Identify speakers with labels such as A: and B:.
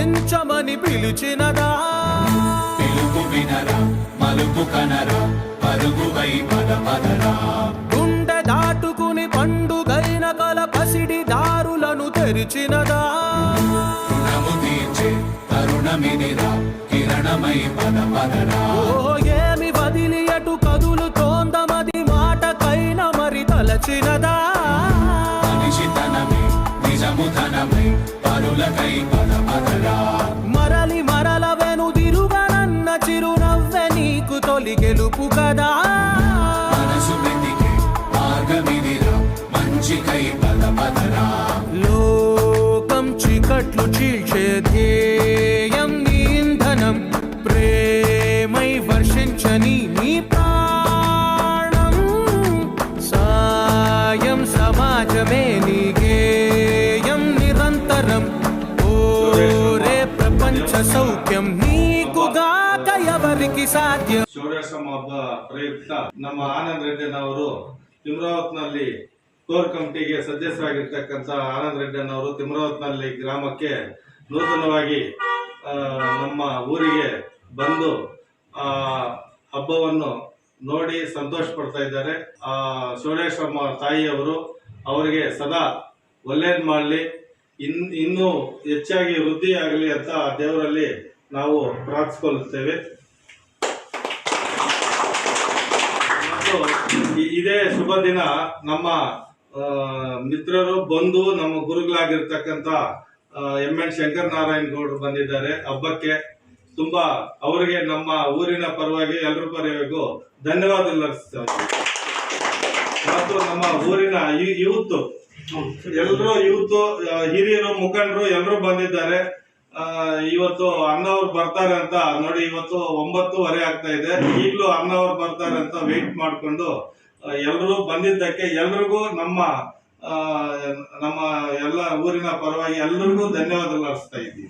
A: గౌరవించమని పిలిచినదా
B: పిలుపు వినరా మలుపు కనరా పరుగువై పద పదరా
A: గుండె దాటుకుని పండుగైన కల పసిడి దారులను తెరిచినదా
B: రుణము తీర్చే తరుణమిదిరా కిరణమై పద పదరా
A: ఓ ఏమి వదిలి అటు కదులుతోందమది మాటకైన మరి తలచినదా
B: మనిషితనమే నిజముధనమై పరులకై పద పదరా
A: మరలి మరల వెనుదిరుగనన్న చిరునవ్వె నీకు తొలి గెలుపు కదా
B: మనసు వెతికే మార్గమిదిరా మంచికై పద పదరా
A: లోకం చీకట్లు చీల్చే ధ్యేయం నీ ఇంధనం ప్రేమై వర్షించని నీ ప్రాణం సాయం సమాజమే నీ గేయం నిరంతరం ఓరే ప్రపంచ సౌఖ్యం నీకుగాక ఎవరికి సాధ్యం.
C: ಷೋಡಶಮ ಹಬ್ಬ ಪ್ರಯುಕ್ತ ನಮ್ಮ ಆನಂದ್ ರೆಡ್ಡಿನವರು ತಿಮ್ರಾವತ್ನಲ್ಲಿ ಕೋರ್ ಕಮಿಟಿಗೆ ಸದಸ್ಯರಾಗಿರ್ತಕ್ಕಂಥ ಆನಂದ್ ರೆಡ್ಡಿನವರು ತಿಮ್ರಾವತ್ನಲ್ಲಿ ಗ್ರಾಮಕ್ಕೆ ನೂತನವಾಗಿ ನಮ್ಮ ಊರಿಗೆ ಬಂದು ಹಬ್ಬವನ್ನು ನೋಡಿ ಸಂತೋಷ ಪಡ್ತಾ ಇದ್ದಾರೆ. ಷೋಡಶಮ್ಮ ತಾಯಿಯವರು ಅವರಿಗೆ ಸದಾ ಒಳ್ಳೇದು ಮಾಡಲಿ, ಇನ್ನೂ ಹೆಚ್ಚಾಗಿ ವೃದ್ಧಿ ಆಗಲಿ ಅಂತ ದೇವರಲ್ಲಿ ನಾವು ಪ್ರಾರ್ಥಿಸಿಕೊಳ್ಳುತ್ತೇವೆ. ಮತ್ತು ಇದೇ ಶುಭ ದಿನ ನಮ್ಮ ಮಿತ್ರರು ಬಂದು ನಮ್ಮ ಗುರುಗಳಾಗಿರ್ತಕ್ಕಂಥ ಎನ್ ಶಂಕರ್ ನಾರಾಯಣ್ ಗೌಡರು ಬಂದಿದ್ದಾರೆ ಹಬ್ಬಕ್ಕೆ. ತುಂಬಾ ಅವರಿಗೆ ನಮ್ಮ ಊರಿನ ಪರವಾಗಿ ಎಲ್ಲರ ಪರವಾಗಿಗೂ ಧನ್ಯವಾದ ಅರ್ಪಿಸ್ತೇವೆ. ಮತ್ತು ನಮ್ಮ ಊರಿನ ಯೂತ್ ಹಿರಿಯರು ಮುಖಂಡರು ಎಲ್ಲರೂ ಬಂದಿದ್ದಾರೆ. ಇವತ್ತು ಅಣ್ಣವ್ರು ಬರ್ತಾರೆ ಅಂತ ನೋಡಿ, ಇವತ್ತು 9:30 ಆಗ್ತಾ ಇದೆ, ಈಗಲೂ ಅಣ್ಣವ್ರು ಬರ್ತಾರೆ ಅಂತ ವೇಟ್ ಮಾಡಿಕೊಂಡು ಎಲ್ಲರೂ ಬಂದಿದ್ದಕ್ಕೆ ಎಲ್ರಿಗೂ ನಮ್ಮ ಎಲ್ಲ ಊರಿನ ಪರವಾಗಿ ಎಲ್ಲರಿಗೂ ಧನ್ಯವಾದ ಅರ್ಪಿಸ್ತಾ ಇದ್ದೀವಿ.